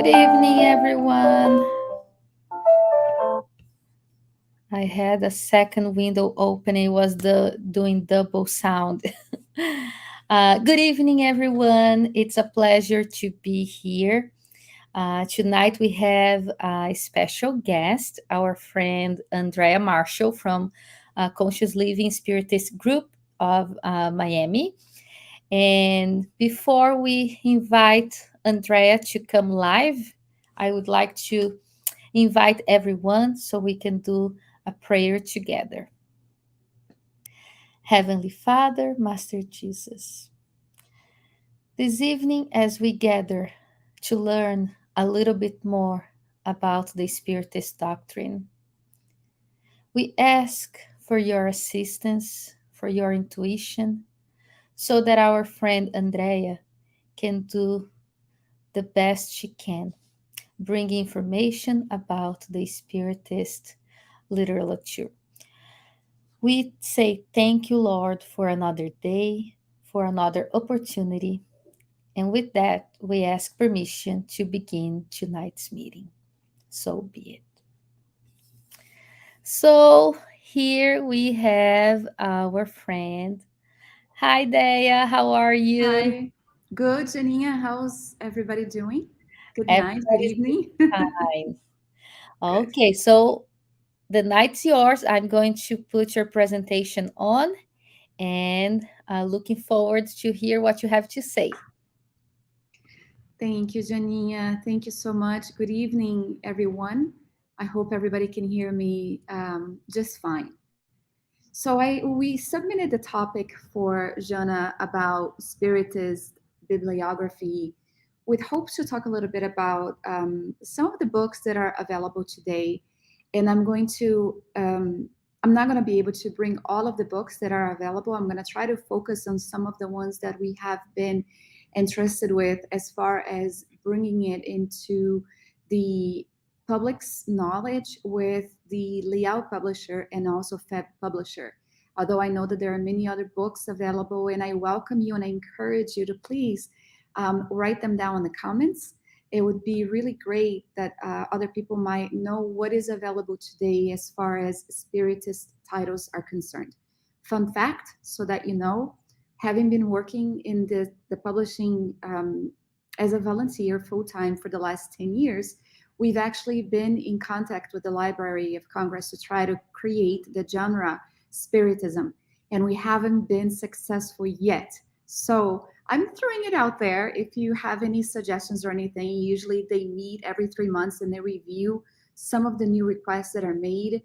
Good evening, everyone. I had a second window open. It was doing double sound. Good evening, everyone. It's a pleasure to be here. Tonight we have a special guest, our friend Andrea Marshall from Conscious Living Spiritist Group of Miami. And before we invite Andrea to come live, I would like to invite everyone so we can do a prayer together. Heavenly Father, Master Jesus, this evening as we gather to learn a little bit more about the Spiritist doctrine, we ask for your assistance, for your intuition, so that our friend Andrea can do the best she can, bring information about the Spiritist literature. We say thank you, Lord, for another day, for another opportunity. And with that, we ask permission to begin tonight's meeting. So be it. So here we have our friend. Hi, Dea. How are you? Hi. Good, Janina. How's everybody doing? Good night, good Everybody's doing evening. fine. Good. Okay, so the night's yours. I'm going to put your presentation on and looking forward to hear what you have to say. Thank you, Janina. Thank you so much. Good evening, everyone. I hope everybody can hear me just fine. We submitted the topic for Jana about Spiritist bibliography with hopes to talk a little bit about some of the books that are available today. And I'm not going to be able to bring all of the books that are available. I'm going to try to focus on some of the ones that we have been entrusted with as far as bringing it into the public's knowledge with the Liao publisher and also Feb publisher. Although I know that there are many other books available, and I welcome you and I encourage you to please write them down in the comments. It would be really great that other people might know what is available today as far as Spiritist titles are concerned. Fun fact, so that you know, having been working in the publishing as a volunteer full time for the last 10 years, we've actually been in contact with the Library of Congress to try to create the genre Spiritism, and we haven't been successful yet. So I'm throwing it out there. If you have any suggestions or anything, usually they meet every 3 months and they review some of the new requests that are made.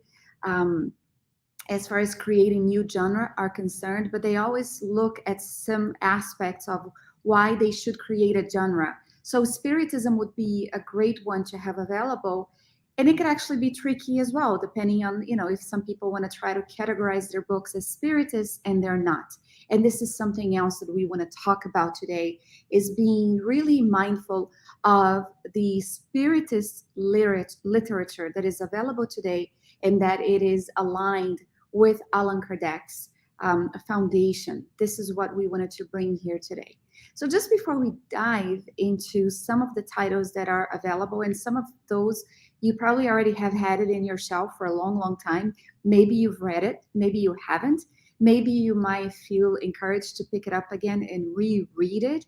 As far as creating new genre are concerned, but they always look at some aspects of why they should create a genre. So Spiritism would be a great one to have available. And it could actually be tricky as well, depending on, if some people want to try to categorize their books as Spiritists and they're not. And this is something else that we want to talk about today, is being really mindful of the Spiritist literature that is available today, and that it is aligned with Allan Kardec's foundation. This is what we wanted to bring here today. So, just before we dive into some of the titles that are available, and some of those you probably already have had it in your shelf for a long, long time. Maybe you've read it, maybe you haven't. Maybe you might feel encouraged to pick it up again and reread it.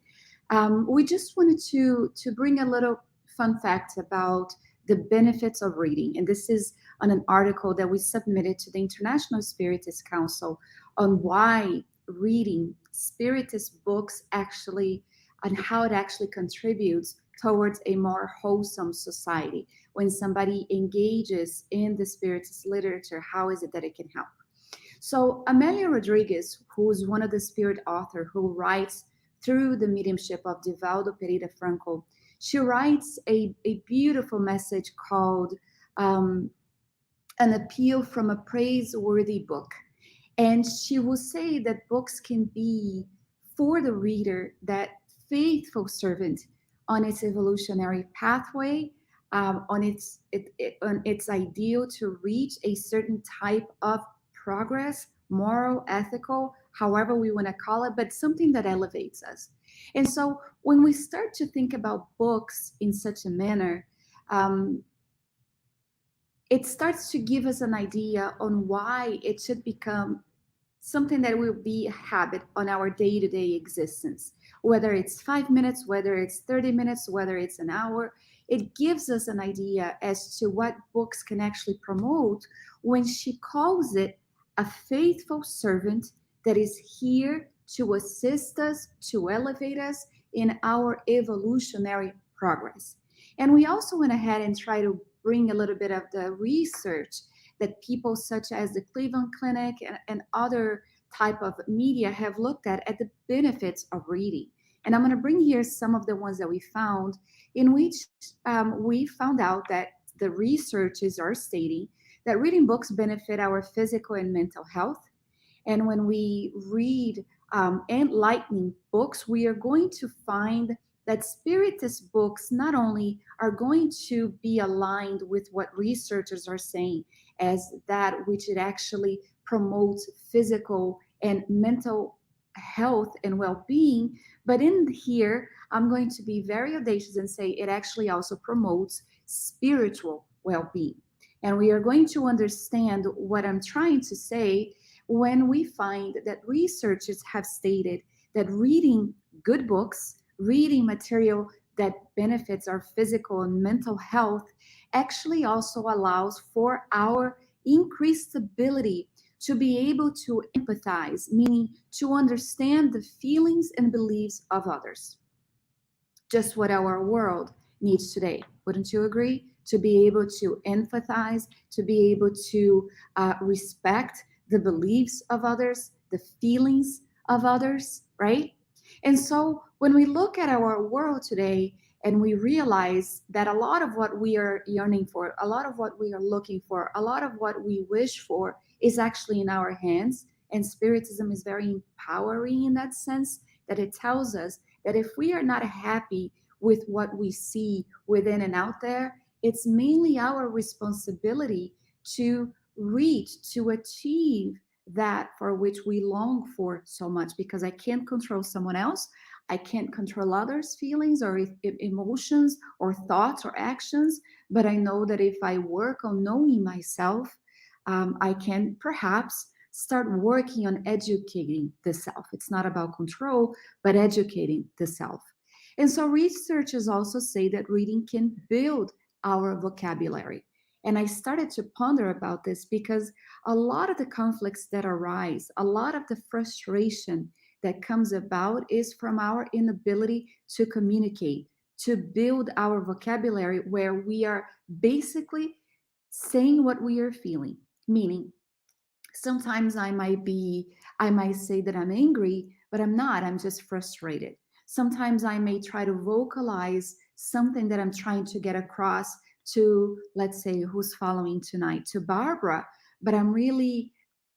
We just wanted to bring a little fun fact about the benefits of reading. And this is on an article that we submitted to the International Spiritist Council on why reading Spiritist books actually, and how it actually contributes towards a more wholesome society. When somebody engages in the Spiritist literature, how is it that it can help? So Amelia Rodriguez, who is one of the spirit author who writes through the mediumship of Divaldo Pereira Franco, she writes a beautiful message called An Appeal from a Praiseworthy Book. And she will say that books can be, for the reader, that faithful servant on its evolutionary pathway, on its ideal to reach a certain type of progress, moral, ethical, however we want to call it, but something that elevates us. And so when we start to think about books in such a manner, um, it starts to give us an idea on why it should become something that will be a habit on our day-to-day existence, whether it's 5 minutes, whether it's 30 minutes, whether it's an hour. It gives us an idea as to what books can actually promote when she calls it a faithful servant that is here to assist us, to elevate us in our evolutionary progress. And we also went ahead and tried to bring a little bit of the research that people such as the Cleveland Clinic and other type of media have looked at the benefits of reading. And I'm going to bring here some of the ones that we found, in which we found out that the researchers are stating that reading books benefit our physical and mental health. And when we read enlightening books, we are going to find that Spiritist books not only are going to be aligned with what researchers are saying as that which it actually promotes physical and mental health and well-being, but in here I'm going to be very audacious and say it actually also promotes spiritual well-being. And we are going to understand what I'm trying to say when we find that researchers have stated that reading good books, reading material that benefits our physical and mental health, actually also allows for our increased ability to be able to empathize, meaning to understand the feelings and beliefs of others. Just what our world needs today. Wouldn't you agree? To be able to empathize, to be able to respect the beliefs of others, the feelings of others, right? And so when we look at our world today and we realize that a lot of what we are yearning for, a lot of what we are looking for, a lot of what we wish for is actually in our hands. And Spiritism is very empowering in that sense that it tells us that if we are not happy with what we see within and out there, it's mainly our responsibility to reach, to achieve that for which we long for so much, because I can't control someone else. I can't control others' feelings or emotions or thoughts or actions. But I know that if I work on knowing myself, I can perhaps start working on educating the self. It's not about control, but educating the self. And so researchers also say that reading can build our vocabulary. And I started to ponder about this because a lot of the conflicts that arise, a lot of the frustration that comes about is from our inability to communicate, to build our vocabulary where we are basically saying what we are feeling. Meaning, sometimes I might say that I'm angry, but I'm not. I'm just frustrated. Sometimes I may try to vocalize something that I'm trying to get across to, let's say, who's following tonight, to Barbara, but I'm really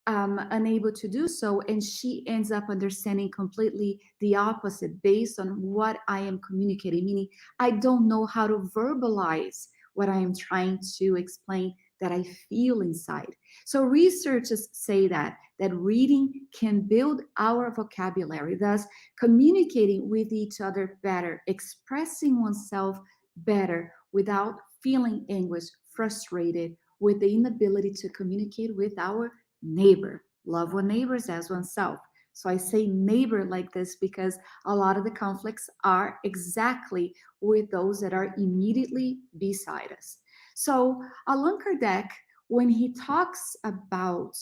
unable to do so. And she ends up understanding completely the opposite based on what I am communicating, meaning I don't know how to verbalize what I am trying to explain that I feel inside. So researchers say that reading can build our vocabulary, thus communicating with each other better, expressing oneself better without feeling anguish, frustrated with the inability to communicate with our neighbor. Love one neighbors as oneself. So I say neighbor like this because a lot of the conflicts are exactly with those that are immediately beside us. So Allan Kardec, when he talks about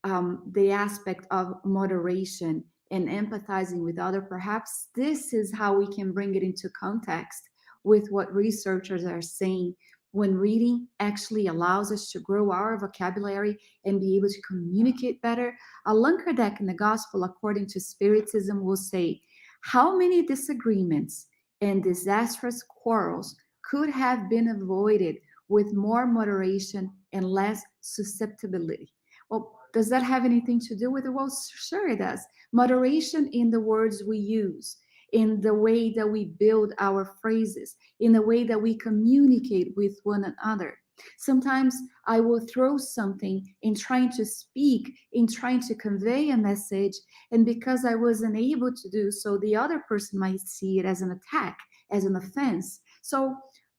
the aspect of moderation and empathizing with other, perhaps this is how we can bring it into context with what researchers are saying when reading actually allows us to grow our vocabulary and be able to communicate better. Allan Kardec in the Gospel, according to Spiritism, will say, how many disagreements and disastrous quarrels could have been avoided with more moderation and less susceptibility? Well, does that have anything to do with it? Well, sure it does. Moderation in the words we use, in the way that we build our phrases, in the way that we communicate with one another. Sometimes I will throw something in trying to speak, in trying to convey a message, and because I wasn't able to do so, the other person might see it as an attack, as an offense. So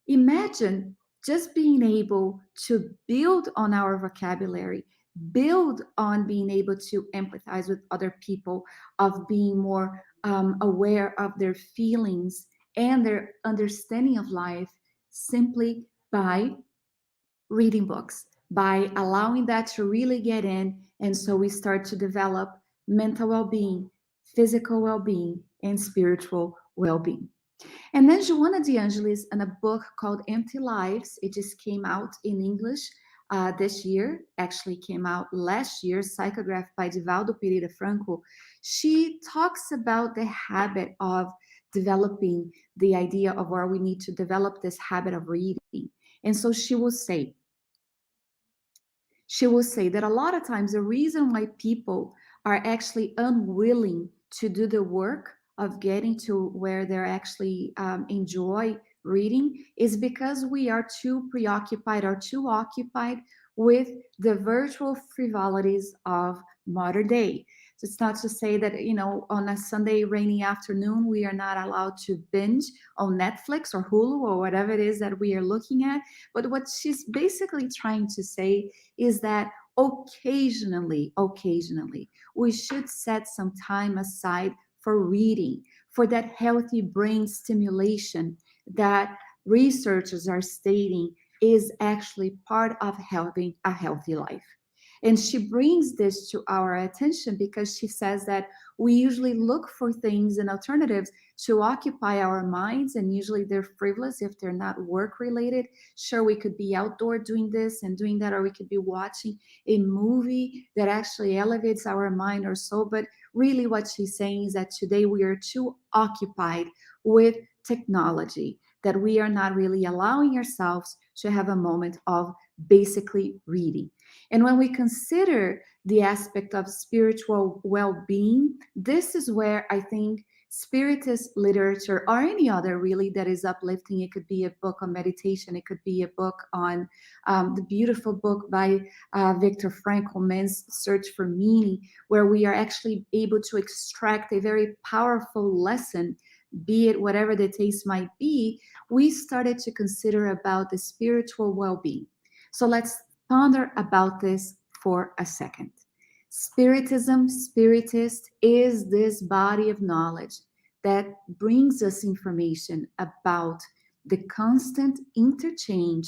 imagine just being able to build on our vocabulary, build on being able to empathize with other people, of being more aware of their feelings and their understanding of life, simply by reading books, by allowing that to really get in. And so we start to develop mental well being, physical well being, and spiritual well being. And then Joanna de Angelis, in a book called Empty Lives, it just came out in English this year, actually came out last year, psychographed by Divaldo Pereira Franco. She talks about the habit of developing the idea of where we need to develop this habit of reading. And so she will say that a lot of times the reason why people are actually unwilling to do the work of getting to where they're actually enjoy reading is because we are too preoccupied or too occupied with the virtual frivolities of modern day. So it's not to say that, on a Sunday rainy afternoon we are not allowed to binge on Netflix or Hulu or whatever it is that we are looking at, but what she's basically trying to say is that occasionally, we should set some time aside for reading, for that healthy brain stimulation that researchers are stating is actually part of having a healthy life. And she brings this to our attention because she says that we usually look for things and alternatives to occupy our minds, and usually they're frivolous if they're not work related. Sure, we could be outdoor doing this and doing that, or we could be watching a movie that actually elevates our mind or so. But really, what she's saying is that today we are too occupied with technology that we are not really allowing ourselves to have a moment of basically reading. And when we consider the aspect of spiritual well being, this is where I think Spiritist literature, or any other really that is uplifting, it could be a book on meditation, it could be a book on the beautiful book by Viktor Frankl, Man's Search for Meaning, where we are actually able to extract a very powerful lesson, be it whatever the taste might be. We started to consider about the spiritual well being. So let's ponder about this for a second. Spiritism, spiritist, is this body of knowledge that brings us information about the constant interchange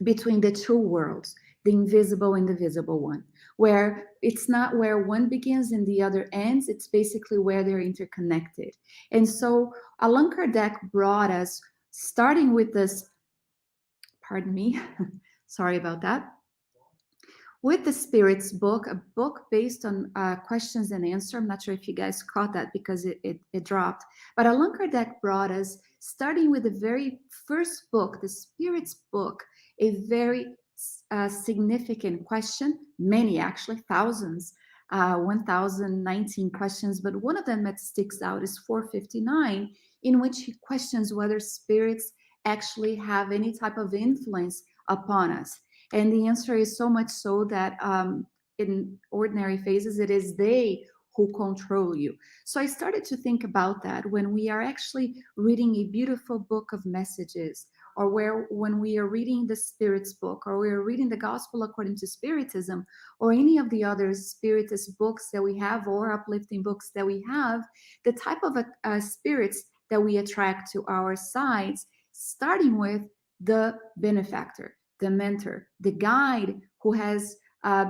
between the two worlds, the invisible and the visible one, where it's not where one begins and the other ends, it's basically where they're interconnected. And so Allan Kardec brought us, starting with this, pardon me, sorry about that, with the Spirits book, a book based on questions and answer. I'm not sure if you guys caught that because it dropped. But Allan Kardec brought us, starting with the very first book, the Spirits book, a very significant question, many actually, thousands, 1,019 questions, but one of them that sticks out is 459, in which he questions whether spirits actually have any type of influence upon us. And the answer is so much so that in ordinary phases, it is they who control you. So I started to think about that when we are actually reading a beautiful book of messages, or when we are reading the Spirit's book, or we are reading the Gospel according to Spiritism, or any of the other Spiritist books that we have, or uplifting books that we have, the type of spirits that we attract to our sides, starting with the benefactor, the mentor, the guide who has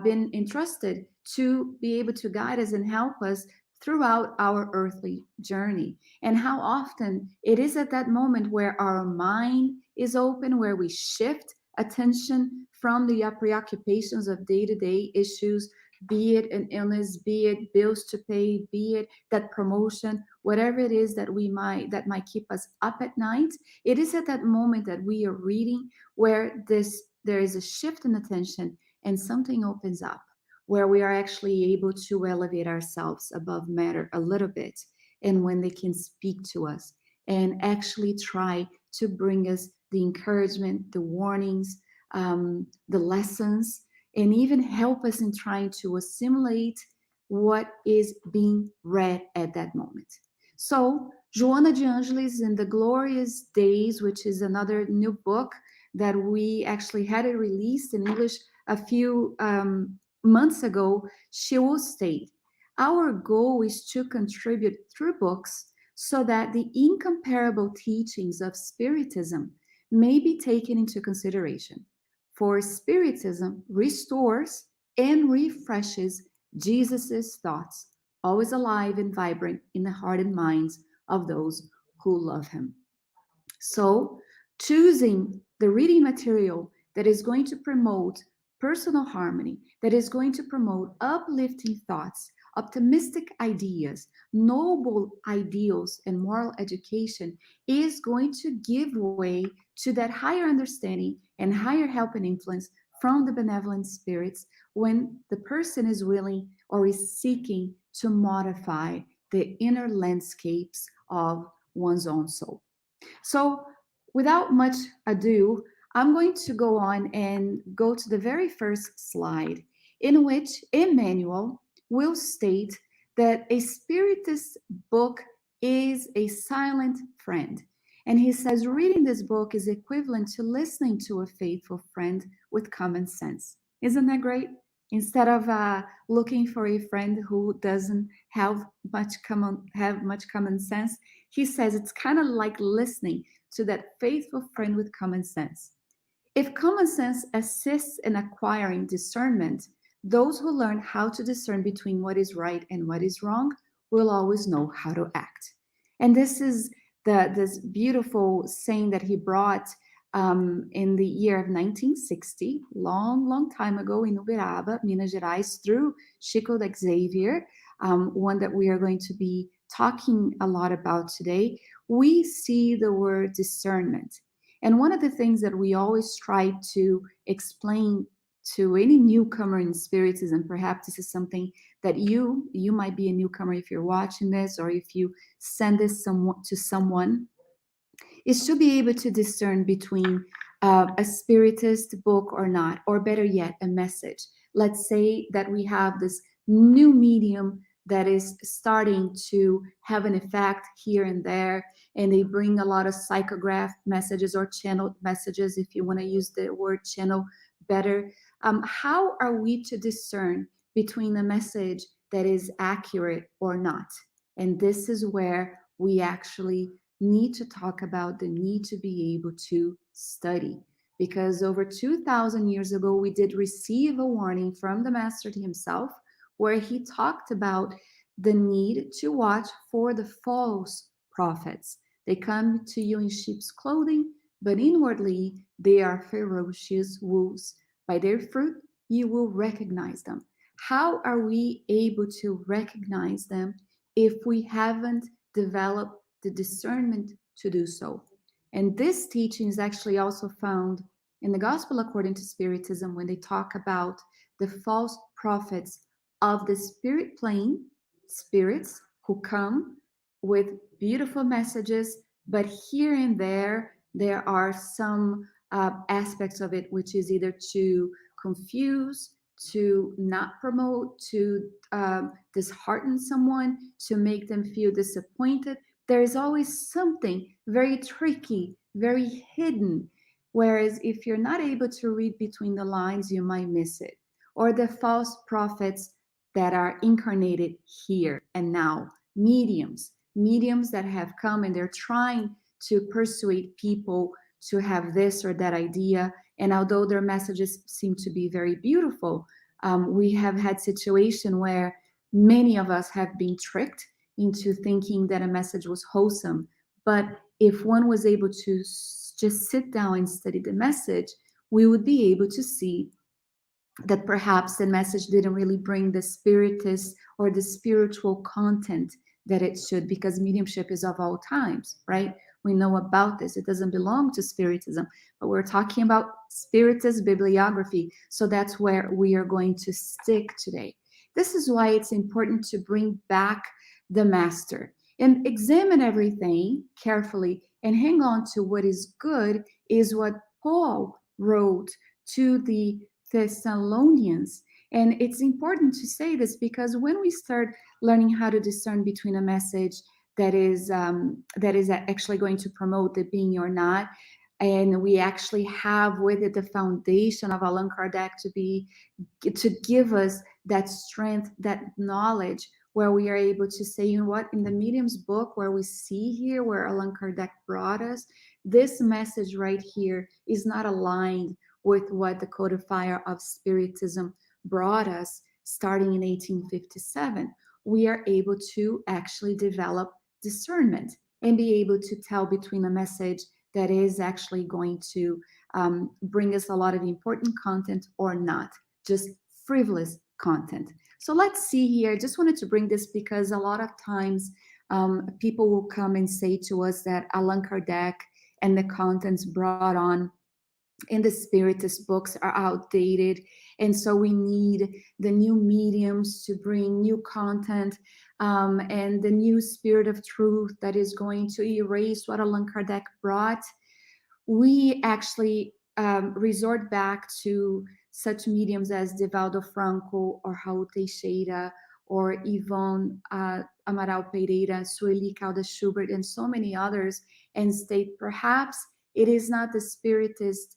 been entrusted to be able to guide us and help us throughout our earthly journey. And how often it is at that moment where our mind is open, where we shift attention from the preoccupations of day-to-day issues, be it an illness, be it bills to pay, be it that promotion, whatever it is that might keep us up at night. It is at that moment that we are reading where there is a shift in attention and something opens up, where we are actually able to elevate ourselves above matter a little bit, and when they can speak to us and actually try to bring us the encouragement, the warnings, the lessons, and even help us in trying to assimilate what is being read at that moment. So, Joana de Angelis in the Glorious Days, which is another new book that we actually had it released in English a few months ago, she will state, our goal is to contribute through books so that the incomparable teachings of Spiritism may be taken into consideration. For Spiritism restores and refreshes Jesus' thoughts, always alive and vibrant in the heart and minds of those who love him. So, choosing the reading material that is going to promote personal harmony, that is going to promote uplifting thoughts, optimistic ideas, noble ideals, and moral education is going to give way to that higher understanding and higher help and influence from the benevolent spirits when the person is willing or is seeking to modify the inner landscapes of one's own soul. So, without much ado, I'm going to go on and go to the very first slide, in which Emmanuel will state that a Spiritist book is a silent friend. And he says reading this book is equivalent to listening to a faithful friend with common sense. Isn't that great? Instead of looking for a friend who doesn't have much common sense, he says it's kind of like listening to that faithful friend with common sense. If common sense assists in acquiring discernment, those who learn how to discern between what is right and what is wrong will always know how to act. And this is this beautiful saying that he brought in the year of 1960, long time ago in Uberaba, Minas Gerais, through Chico Xavier, one that we are going to be talking a lot about today. We see the word discernment. And one of the things that we always try to explain to any newcomer in Spiritism, perhaps this is something that you might be a newcomer if you're watching this, or if you send this to someone, is to be able to discern between a Spiritist book or not, or better yet, a message. Let's say that we have this new medium that is starting to have an effect here and there, and they bring a lot of psychograph messages or channeled messages, if you want to use the word channel better. How are we to discern between a message that is accurate or not? And this is where we actually need to talk about the need to be able to study. Because over 2,000 years ago, we did receive a warning from the Master himself, where he talked about the need to watch for the false prophets. They come to you in sheep's clothing, but inwardly they are ferocious wolves. By their fruit, you will recognize them. How are we able to recognize them if we haven't developed the discernment to do so? And this teaching is actually also found in the Gospel according to Spiritism when they talk about the false prophets of the spirit plane, spirits who come with beautiful messages, but here and there are some aspects of it which is either to confuse, to not promote, to dishearten someone, to make them feel disappointed. There is always something very tricky, very hidden. Whereas if you're not able to read between the lines, you might miss it. Or the false prophets that are incarnated here and now, mediums that have come and they're trying to persuade people to have this or that idea. And although their messages seem to be very beautiful, we have had situation where many of us have been tricked into thinking that a message was wholesome. But if one was able to just sit down and study the message, we would be able to see that perhaps the message didn't really bring the spiritist or the spiritual content that it should, because mediumship is of all times, right? We know about this. It doesn't belong to Spiritism, but we're talking about Spiritist Bibliography. So that's where we are going to stick today. This is why it's important to bring back the master and examine everything carefully and hang on to what is good, is what Paul wrote to the Thessalonians. And it's important to say this because when we start learning how to discern between a message that is actually going to promote the being or not, and we actually have with it the foundation of Allan Kardec to give us that strength, that knowledge, where we are able to say, you know what, in the medium's book, where we see here where Allan Kardec brought us, this message right here is not aligned with what the codifier of Spiritism brought us starting in 1857. We are able to actually develop discernment and be able to tell between a message that is actually going to bring us a lot of important content or not, just frivolous content. So let's see here. I just wanted to bring this because a lot of times people will come and say to us that Allan Kardec and the contents brought on in the Spiritist books are outdated. And so we need the new mediums to bring new content and the new spirit of truth that is going to erase what Allan Kardec brought. We actually resort back to such mediums as Divaldo Franco or Raul Teixeira or Yvonne Amaral Pereira, Sueli Caldas Schubert, and so many others, and state perhaps it is not the Spiritist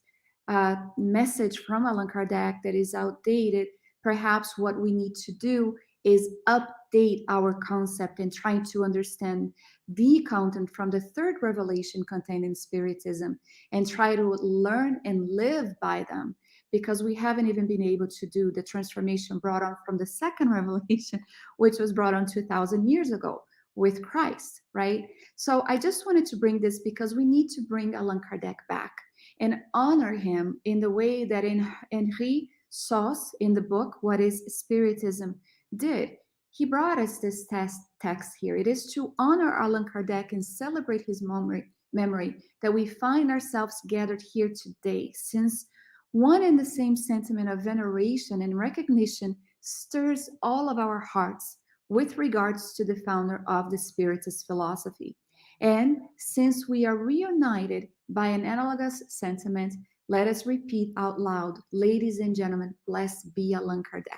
message from Allan Kardec that is outdated. Perhaps what we need to do is update our concept and trying to understand the content from the third revelation contained in Spiritism and try to learn and live by them, because we haven't even been able to do the transformation brought on from the second revelation, which was brought on 2000 years ago with Christ, right? So I just wanted to bring this because we need to bring Allan Kardec back and honor him in the way that in Henri Sauce in the book What is Spiritism did. He brought us this text here. It is to honor Allan Kardec and celebrate his memory that we find ourselves gathered here today, since one and the same sentiment of veneration and recognition stirs all of our hearts with regards to the founder of the Spiritist philosophy. And since we are reunited by an analogous sentiment, let us repeat out loud, ladies and gentlemen, blessed be Allan Kardec.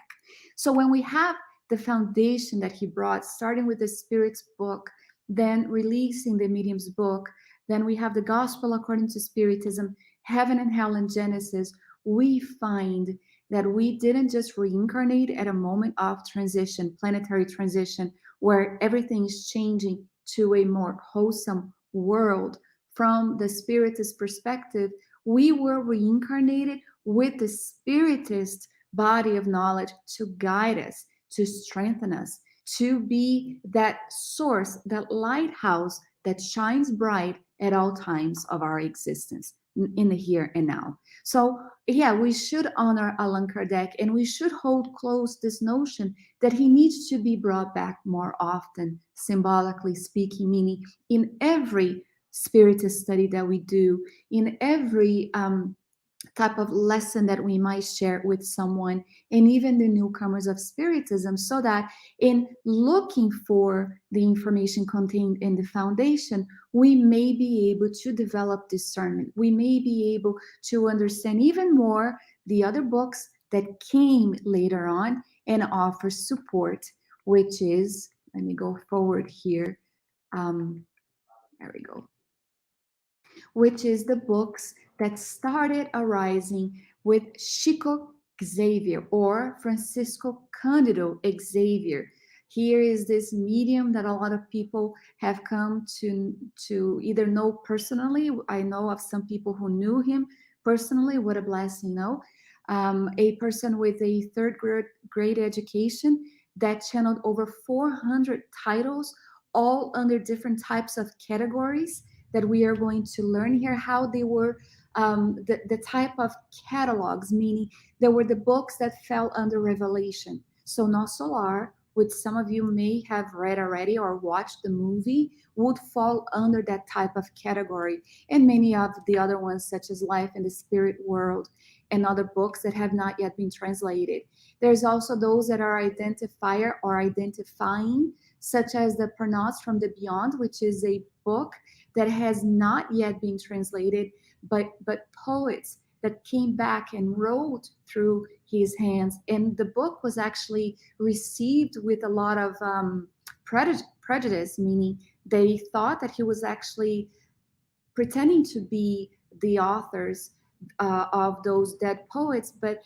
So when we have the foundation that he brought, starting with the Spirit's book, then releasing the Medium's book, then we have the Gospel according to Spiritism, Heaven and Hell in Genesis, we find that we didn't just reincarnate at a moment of transition, planetary transition, where everything is changing to a more wholesome world. From the Spiritist perspective, we were reincarnated with the Spiritist body of knowledge to guide us, to strengthen us, to be that source, that lighthouse that shines bright at all times of our existence in the here and now. So yeah, we should honor Allan Kardec, and we should hold close this notion that he needs to be brought back more often, symbolically speaking, meaning in every Spiritist study that we do, in every type of lesson that we might share with someone, and even the newcomers of Spiritism, so that in looking for the information contained in the foundation, we may be able to develop discernment. We may be able to understand even more the other books that came later on and offer support, which is, let me go forward here. There we go, which is the books that started arising with Chico Xavier or Francisco Cândido Xavier. Here is this medium that a lot of people have come to either know personally. I know of some people who knew him personally. What a blessing, no? A person with a third grade education that channeled over 400 titles, all under different types of categories that we are going to learn here, how they were the type of catalogs, meaning there were the books that fell under Revelation. So No Solar, which some of you may have read already or watched the movie, would fall under that type of category. And many of the other ones, such as Life in the Spirit World and other books that have not yet been translated. There's also those that are identifier or identifying, such as the Pronouns from the Beyond, which is a book that has not yet been translated, but poets that came back and wrote through his hands. And the book was actually received with a lot of prejudice, meaning they thought that he was actually pretending to be the authors of those dead poets, but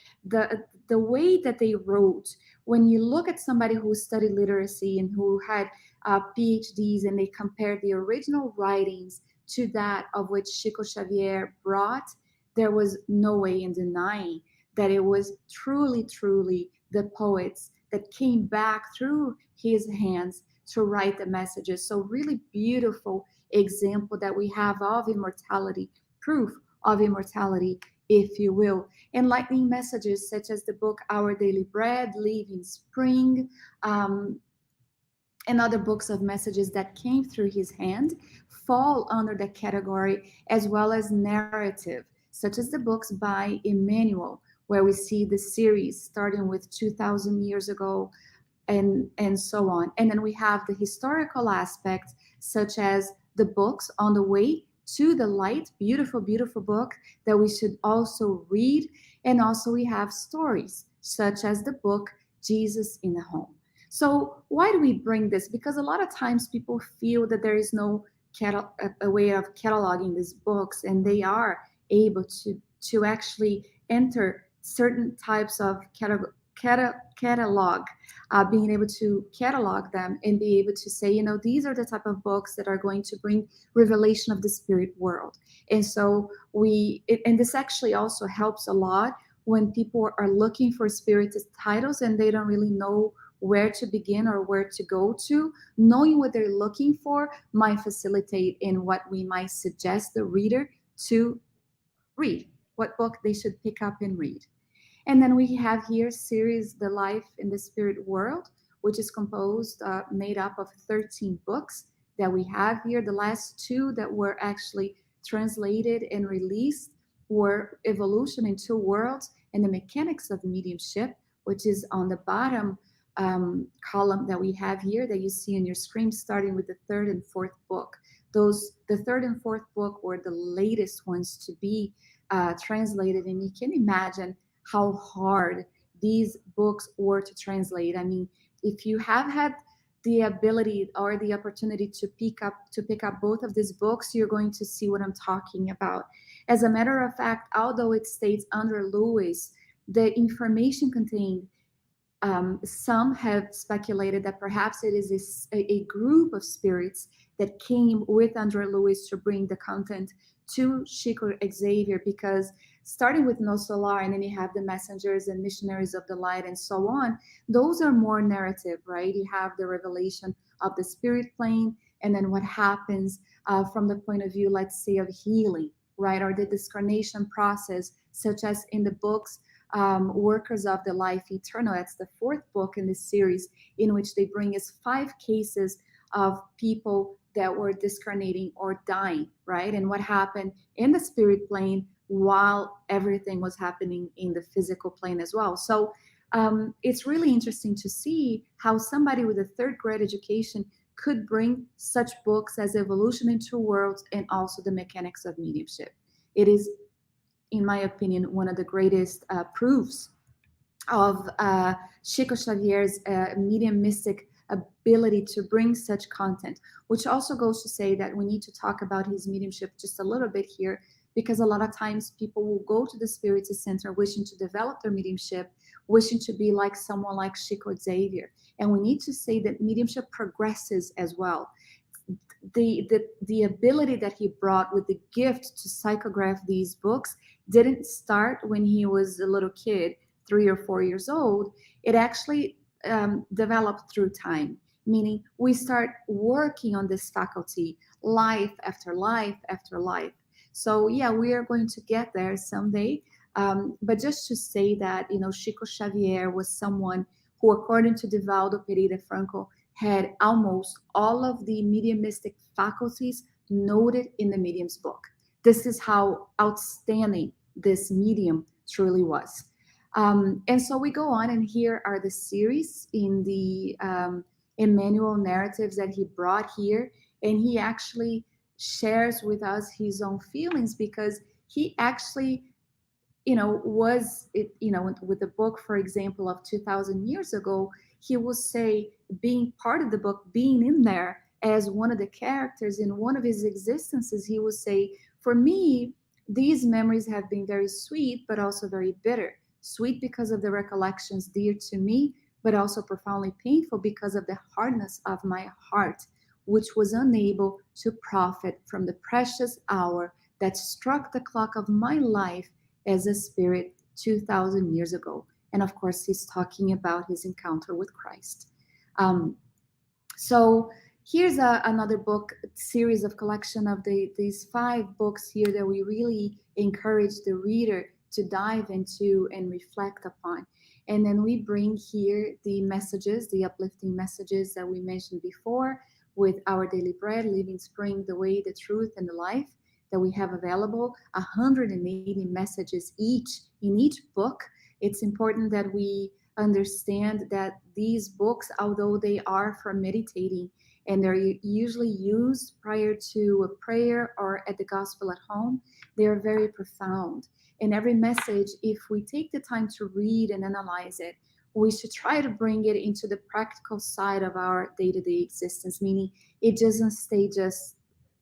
the way that they wrote, when you look at somebody who studied literacy and who had PhDs, and they compared the original writings to that of which Chico Xavier brought, there was no way in denying that it was truly, truly the poets that came back through his hands to write the messages. So really beautiful example that we have of immortality, proof of immortality, if you will. Enlightening messages such as the book Our Daily Bread, Living Spring, um, and other books of messages that came through his hand fall under the category, as well as narrative, such as the books by Emmanuel, where we see the series starting with 2,000 years ago and so on. And then we have the historical aspect, such as the books On the Way to the Light, beautiful, beautiful book that we should also read. And also we have stories, such as the book Jesus in the Home. So why do we bring this? Because a lot of times people feel that there is no a way of cataloging these books, and they are able to actually enter certain types of catalog, being able to catalog them and be able to say, these are the type of books that are going to bring revelation of the spirit world. And so and this actually also helps a lot when people are looking for spiritist titles and they don't really know where to begin or where to go to. Knowing what they're looking for might facilitate in what we might suggest the reader to read, what book they should pick up and read. And then we have here series The Life in the Spirit World, which is made up of 13 books that we have here. The last two that were actually translated and released were Evolution in Two Worlds and The Mechanics of Mediumship, which is on the bottom column that we have here that you see on your screen, starting with the third and fourth book. The third and fourth book were the latest ones to be translated, and you can imagine how hard these books were to translate. I mean, if you have had the ability or the opportunity to pick up both of these books, you're going to see what I'm talking about. As a matter of fact, although it states André Lewis, the information contained, some have speculated that perhaps it is a group of spirits that came with André Lewis to bring the content to Chico Xavier, because starting with No Solar, and then you have the messengers and missionaries of the light and so on, those are more narrative, right? You have the revelation of the spirit plane, and then what happens from the point of view, let's say, of healing, right? Or the discarnation process, such as in the books Workers of the Life Eternal. That's the fourth book in this series, in which they bring us 5 cases of people that were discarnating or dying, right? And what happened in the spirit plane while everything was happening in the physical plane as well. So it's really interesting to see how somebody with a third grade education could bring such books as Evolution in Two Worlds and also The Mechanics of Mediumship. It is, in my opinion, one of the greatest proofs of Chico Xavier's medium mystic ability to bring such content, which also goes to say that we need to talk about his mediumship just a little bit here, because a lot of times people will go to the Spiritist Center wishing to develop their mediumship, wishing to be like someone like Chico Xavier. And we need to say that mediumship progresses as well. The ability that he brought with the gift to psychograph these books didn't start when he was a little kid, 3 or 4 years old. It actually developed through time, meaning we start working on this faculty life after life after life. So yeah, we are going to get there someday. But just to say that, Chico Xavier was someone who, according to Divaldo Pereira Franco, had almost all of the mediumistic faculties noted in the medium's book. This is how outstanding this medium truly was. And so we go on, and here are the series in the Emmanuel narratives that he brought here. And he actually shares with us his own feelings, because he actually was it, with the book, for example, of 2000 years ago, he will say, being part of the book, being in there as one of the characters in one of his existences, he will say, for me, these memories have been very sweet, but also very bitter. Sweet because of the recollections dear to me, but also profoundly painful because of the hardness of my heart, which was unable to profit from the precious hour that struck the clock of my life as a spirit 2,000 years ago. And of course, he's talking about his encounter with Christ. Um, so here's another book series of collection of these 5 books here that we really encourage the reader to dive into and reflect upon. And then we bring here the messages, the uplifting messages that we mentioned before, with Our Daily Bread, Living Spring, the Way, the Truth, and the Life, that we have available, 180 messages each in each book. It's important that we understand that these books, although they are for meditating and they're usually used prior to a prayer or at the gospel at home, they are very profound. And every message, if we take the time to read and analyze it, we should try to bring it into the practical side of our day-to-day existence, meaning it doesn't stay just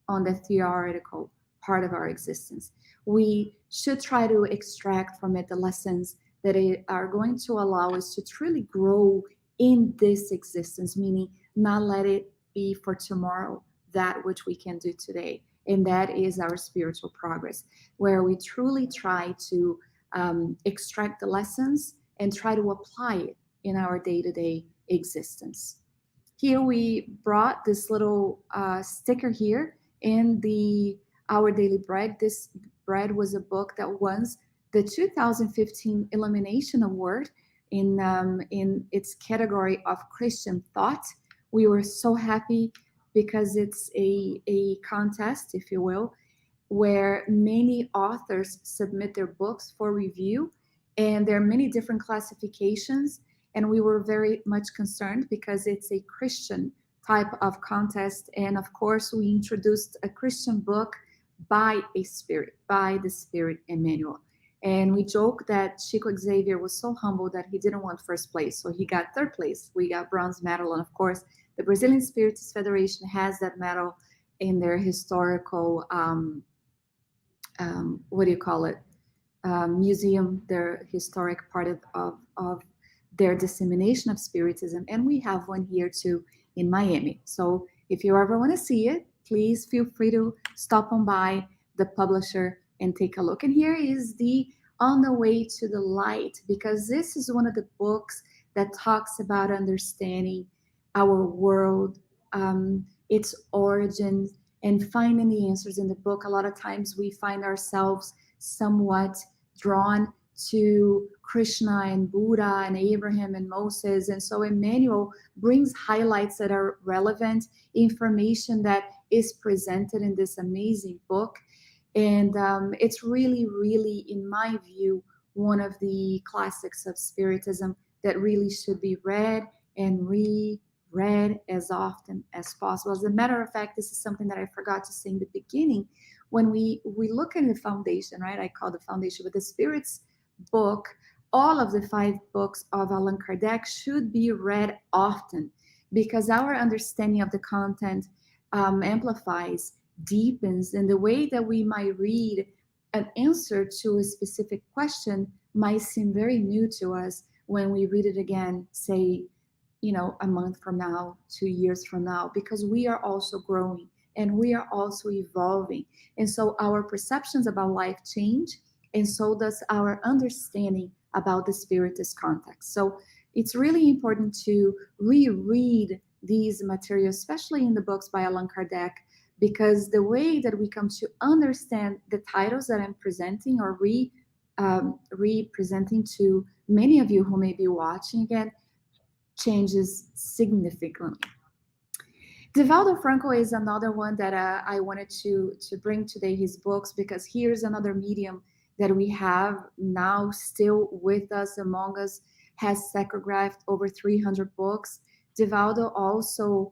on the theoretical part of our existence. We should try to extract from it the lessons that are going to allow us to truly grow in this existence, meaning not let it be for tomorrow that which we can do today. And that is our spiritual progress, where we truly try to extract the lessons and try to apply it in our day to day existence. Here we brought this little sticker here in the Our Daily Bread. This bread was a book that was the 2015 Illumination Award in its category of Christian thought. We were so happy because it's a contest, if you will, where many authors submit their books for review, and there are many different classifications. And we were very much concerned because it's a Christian type of contest. And of course, we introduced a Christian book by a spirit, by the Spirit Emmanuel. And we joke that Chico Xavier was so humble that he didn't want first place. So he got third place. We got bronze medal. And of course, the Brazilian Spiritist Federation has that medal in their historical, what do you call it? Museum, their historic part of their dissemination of Spiritism. And we have one here too in Miami. So if you ever want to see it, please feel free to stop on by the publisher and take a look. And here is the On the Way to the Light, because this is one of the books that talks about understanding our world, its origins, and finding the answers in the book. A lot of times we find ourselves somewhat drawn to Krishna and Buddha and Abraham and Moses. And so Emmanuel brings highlights that are relevant, information that is presented in this amazing book. And it's really, really, in my view, one of the classics of Spiritism that really should be read and reread as often as possible. As a matter of fact, this is something that I forgot to say in the beginning. When we look at the foundation, right? I call the foundation, but the Spirit's book, all of the 5 books of Allan Kardec should be read often, because our understanding of the content amplifies, deepens, and the way that we might read an answer to a specific question might seem very new to us when we read it again, say, a month from now, 2 years from now, because we are also growing and we are also evolving. And so our perceptions about life change, and so does our understanding about the Spiritist context. So it's really important to reread these materials, especially in the books by Allan Kardec, because the way that we come to understand the titles that I'm presenting or representing to many of you who may be watching again changes significantly. Divaldo Franco is another one that I wanted to bring today, his books, because here's another medium that we have now still with us, among us, has sacrographed over 300 books. Divaldo also,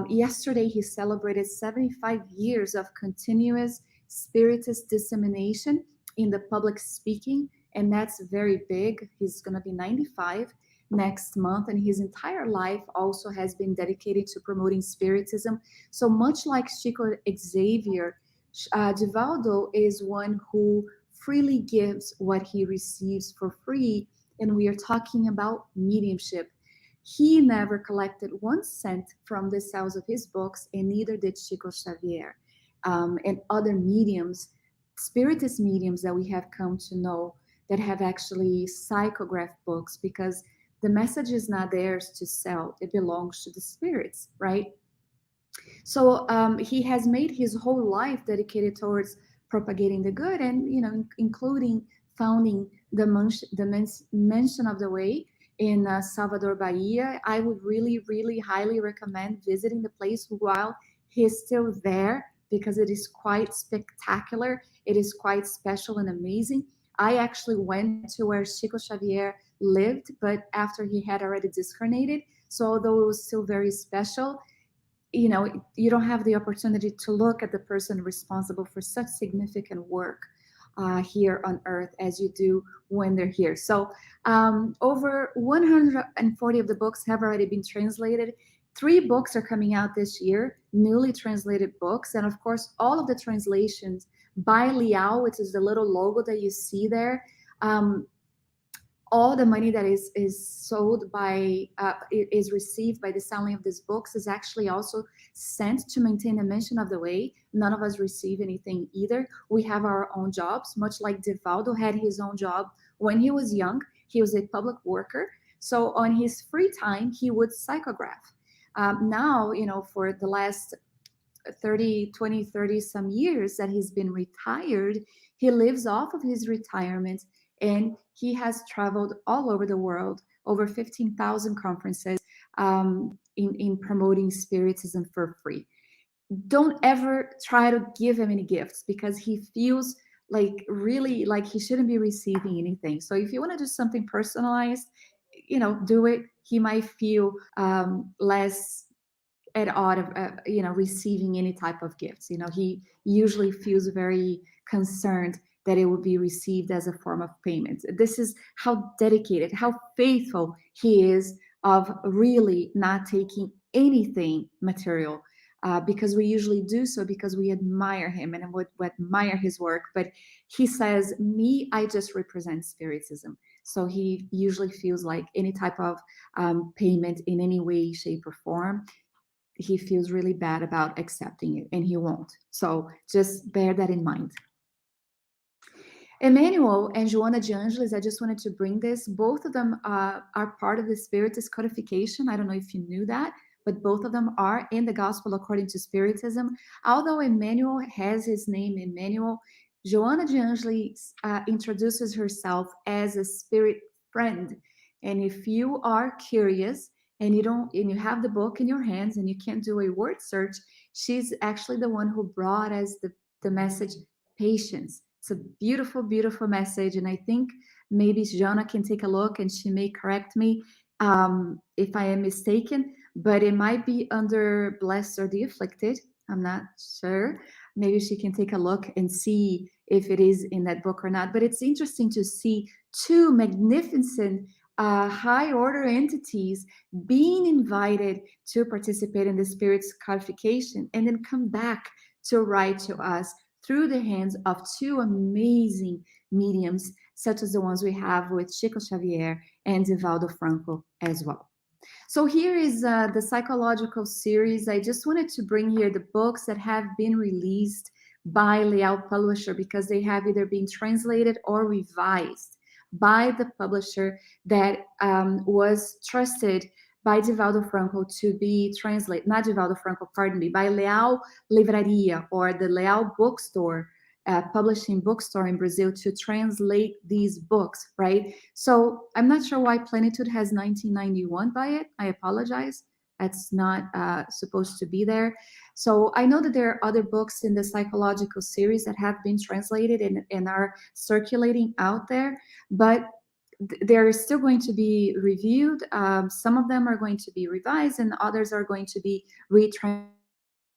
yesterday, he celebrated 75 years of continuous Spiritist dissemination in the public speaking and that's very big. He's going to be 95 next month, and his entire life also has been dedicated to promoting Spiritism. So much like Chico Xavier, Divaldo is one who freely gives what he receives for free, and we are talking about mediumship. He never collected 1 cent from the sales of his books, and neither did Chico Xavier. And other mediums, spiritist mediums that we have come to know, that have actually psychographed books, because the message is not theirs to sell, it belongs to the spirits, right? So he has made his whole life dedicated towards propagating the good, and including founding the Mansion of the Way in Salvador, Bahia. I would really, really highly recommend visiting the place while he's still there, because it is quite spectacular. It is quite special and amazing. I actually went to where Chico Xavier lived, but after he had already discarnated. So although it was still very special, you don't have the opportunity to look at the person responsible for such significant work here on earth as you do when they're here. So over 140 of the books have already been translated. 3 books are coming out this year, newly translated books, and of course all of the translations by Liao, which is the little logo that you see there. All the money that is sold by is received by the selling of these books is actually also sent to maintain the Mansion of the Way. None of us receive anything either. We have our own jobs, much like Divaldo had his own job when he was young. He was a public worker, so on his free time he would psychograph. Now, for the last 30 some years that he's been retired, he lives off of his retirement, and he has traveled all over the world, over 15,000 conferences, in promoting Spiritism for free. Don't ever try to give him any gifts, because he feels like really like he shouldn't be receiving anything. So if you want to do something personalized, do it. He might feel less at odd of receiving any type of gifts. He usually feels very concerned that it would be received as a form of payment. This is how dedicated, how faithful he is of really not taking anything material, because we usually do so because we admire him and we admire his work. But he says, me, I just represent Spiritism. So he usually feels like any type of payment in any way, shape, or form, he feels really bad about accepting it, and he won't. So just bear that in mind. Emmanuel and Joana de Angelis, I just wanted to bring this. Both of them are part of the Spiritist codification. I don't know if you knew that, but both of them are in the Gospel according to Spiritism. Although Emmanuel has his name Emmanuel, Joana de Angelis introduces herself as a spirit friend. And if you are curious, and you have the book in your hands and you can't do a word search, she's actually the one who brought us the message patience. It's a beautiful, beautiful message, and I think maybe Jana can take a look and she may correct me if I am mistaken, but it might be under blessed or the afflicted. I'm not sure. Maybe she can take a look and see if it is in that book or not. But it's interesting to see 2 magnificent high order entities being invited to participate in the Spirit's codification, and then come back to write to us through the hands of 2 amazing mediums, such as the ones we have with Chico Xavier and Divaldo Franco as well. So here is the psychological series. I just wanted to bring here the books that have been released by Leal Publisher, because they have either been translated or revised by the publisher that was trusted by Divaldo Franco to be translated, not Divaldo Franco, pardon me, by Leal Livraria, or the Leal Bookstore, publishing bookstore in Brazil, to translate these books, right? So I'm not sure why Plenitude has 1991 by it. I apologize. That's not supposed to be there. So I know that there are other books in the psychological series that have been translated and are circulating out there, but they're still going to be reviewed. Some of them are going to be revised, and others are going to be retranslated.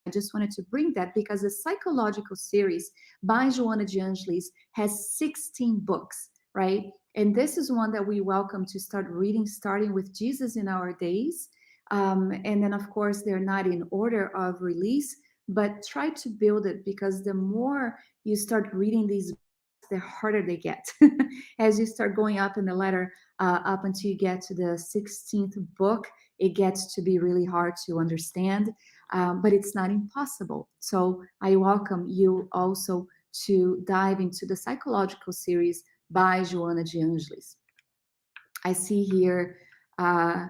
I just wanted to bring that because the psychological series by Joana de Angelis has 16 books, right? And this is one that we welcome to start reading, starting with Jesus in Our Days. And then, of course, they're not in order of release, but try to build it, because the more you start reading these, the harder they get as you start going up in the letter, up until you get to the 16th book. It gets to be really hard to understand, but it's not impossible. So I welcome you also to dive into the psychological series by Joana de Angelis. I see here uh,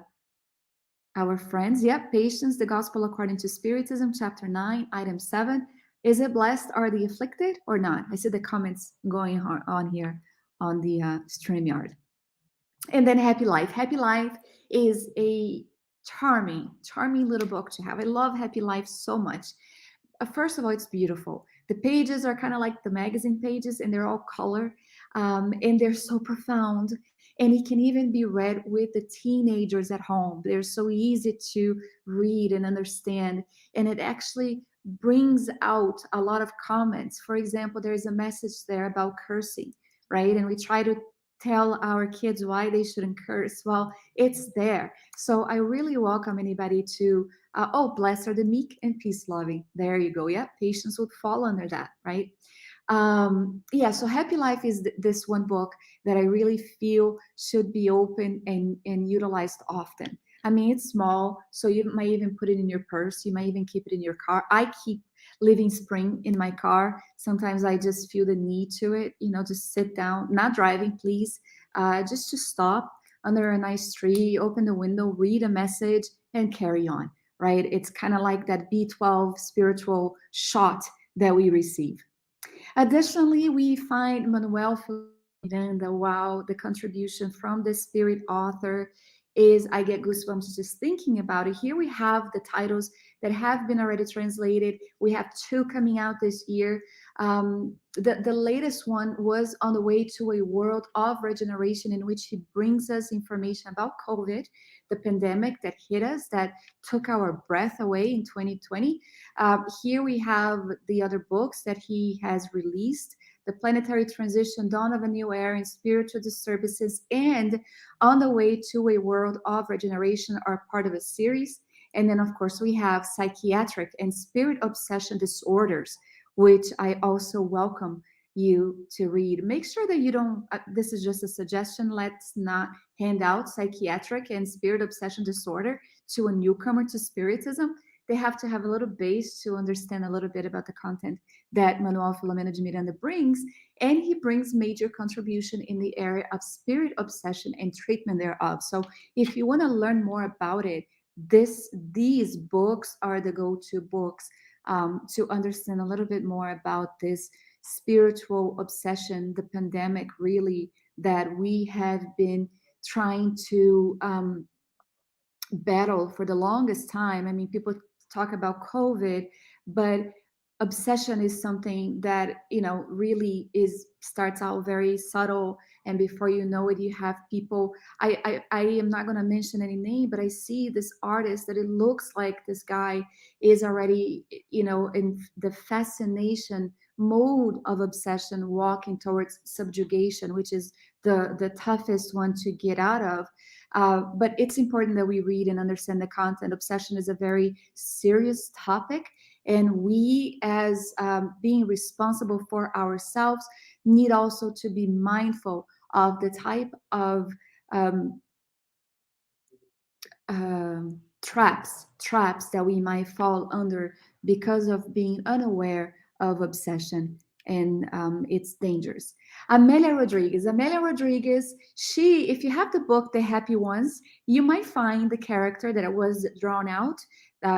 our friends. Yep, Patience, the Gospel According to Spiritism, chapter 9, item 7. Is it blessed are the afflicted or not? I see the comments going on here on the StreamYard. And then Happy Life. Happy Life is a charming little book to have. I love Happy Life so much. First of all, it's beautiful. The pages are kind of like the magazine pages, and they're all color, and they're so profound. And it can even be read with the teenagers at home. They're so easy to read and understand, and it actually brings out a lot of comments. For example, there's a message there about cursing, right? And we try to tell our kids why they shouldn't curse. Well, it's there. So I really welcome anybody to oh, blessed are the meek and peace loving. There you go. Yeah, patience would fall under that, right? Yeah, so Happy Life is this one book that I really feel should be open and utilized often. I mean, it's small, so you might even put it in your purse. You might even keep it in your car. I keep Living Spring in my car. Sometimes I just feel the need to it, just sit down, not driving, please, just to stop under a nice tree, open the window, read a message, and carry on, right? It's kind of like that B12 spiritual shot that we receive. Additionally, we find Manuel Miranda. Wow, the contribution from the spirit author is, I get goosebumps just thinking about it. Here we have the titles that have been already translated. We have two coming out this year. The latest one was On the Way to a World of Regeneration, in which he brings us information about COVID, the pandemic that hit us, that took our breath away in 2020. Here we have the other books that he has released: The Planetary Transition, Dawn of a New Era, and Spiritual Disturbances, and On the Way to a World of Regeneration are part of a series. And then, of course, we have Psychiatric and Spirit Obsession Disorders, which I also welcome you to read. Make sure that you don't, this is just a suggestion, let's not hand out Psychiatric and Spirit Obsession Disorder to a newcomer to Spiritism. They have to have a little base to understand a little bit about the content that Manuel Filomeno de Miranda brings. And he brings major contribution in the area of spirit obsession and treatment thereof. So if you want to learn more about it, these books are the go-to books to understand a little bit more about this spiritual obsession, the pandemic really that we have been trying to battle for the longest time. I mean, people talk about COVID, but obsession is something that really is starts out very subtle, and before you know it, you have people. I am not going to mention any name, but I see this artist that it looks like this guy is already in the fascination mode of obsession, walking towards subjugation, which is the toughest one to get out of. But it's important that we read and understand the content. Obsession is a very serious topic, and we, as being responsible for ourselves, need also to be mindful of the type of um, traps that we might fall under because of being unaware of obsession and its dangers. Amelia Rodriguez, she, if you have the book The Happy Ones, you might find the character that was drawn out.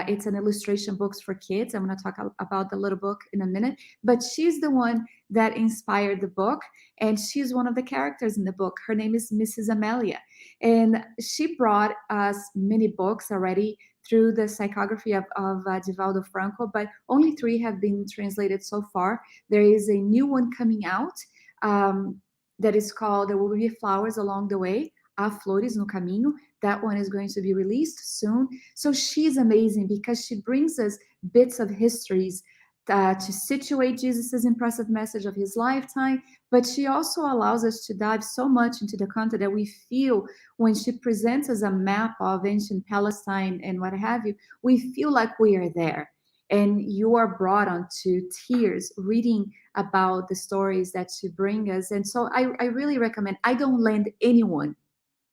It's an illustration books for kids. I'm going to talk about the little book in a minute, but she's the one that inspired the book, and she's one of the characters in the book. Her name is Mrs. Amelia, and she brought us many books already through the psychography of Divaldo Franco, but only 3 have been translated so far. There is a new one coming out that is called There Will Be Flowers Along the Way, Há Flores no Caminho. That one is going to be released soon. So she's amazing because she brings us bits of histories to situate Jesus's impressive message of his lifetime, but she also allows us to dive so much into the content that we feel when she presents us a map of ancient Palestine and what have you, we feel like we are there. And you are brought on to tears reading about the stories that she brings us. And so I really recommend, I don't lend anyone,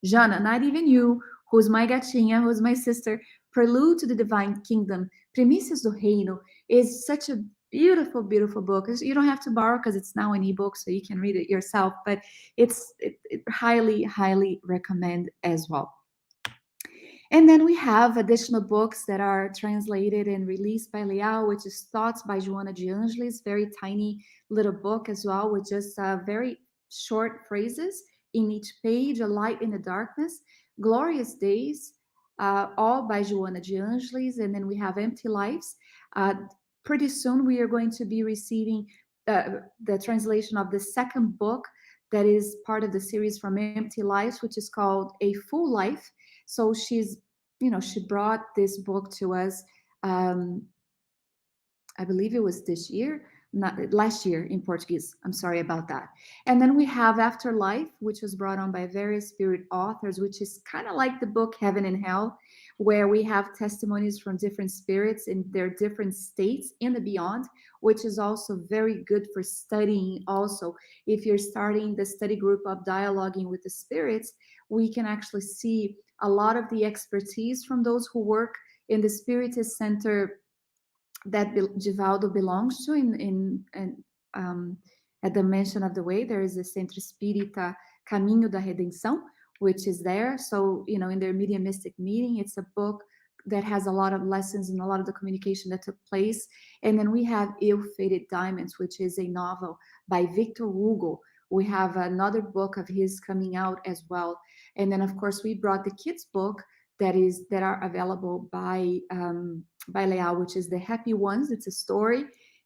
Jana, not even you, who's my gatinha, who's my sister, Prelude to the Divine Kingdom, Primícias do Reino, is such a beautiful, beautiful book. You don't have to borrow because it's now an ebook, so you can read it yourself, but it highly, highly recommend as well. And then we have additional books that are translated and released by Leal, which is Thoughts by Joana de Angelis, very tiny little book as well, with just very short phrases in each page, A Light in the Darkness, Glorious Days, all by Joana de Angelis. And then we have Empty Lives. Pretty soon we are going to be receiving the translation of the second book that is part of the series from Empty Lives, which is called A Full Life. So she brought this book to us. Um, I believe it was this year, not last year in Portuguese. I'm sorry about that. And then we have Afterlife, which was brought on by various spirit authors, which is kind of like the book Heaven and Hell, where we have testimonies from different spirits in their different states in the beyond, which is also very good for studying. Also, if you're starting the study group of dialoguing with the spirits, we can actually see a lot of the expertise from those who work in the Spiritist Center that Givaldo belongs to. Um, at the Mention of the Way, there is a Centro Espírita Caminho da Redenção, which is there. So, in their mediumistic meeting, it's a book that has a lot of lessons and a lot of the communication that took place. And then we have Ill Fated Diamonds, which is a novel by Victor Hugo. We have another book of his coming out as well. And then, of course, we brought the kids' book that are available by Leal, which is The Happy Ones. It's a story,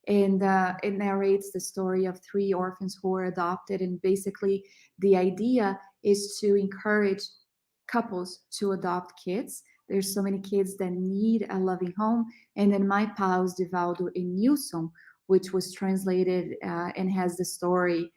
and it narrates the story of three orphans who were adopted. And basically, the idea is to encourage couples to adopt kids. There's so many kids that need a loving home. And then my pals Divaldo in Nilson, which was translated and has the story,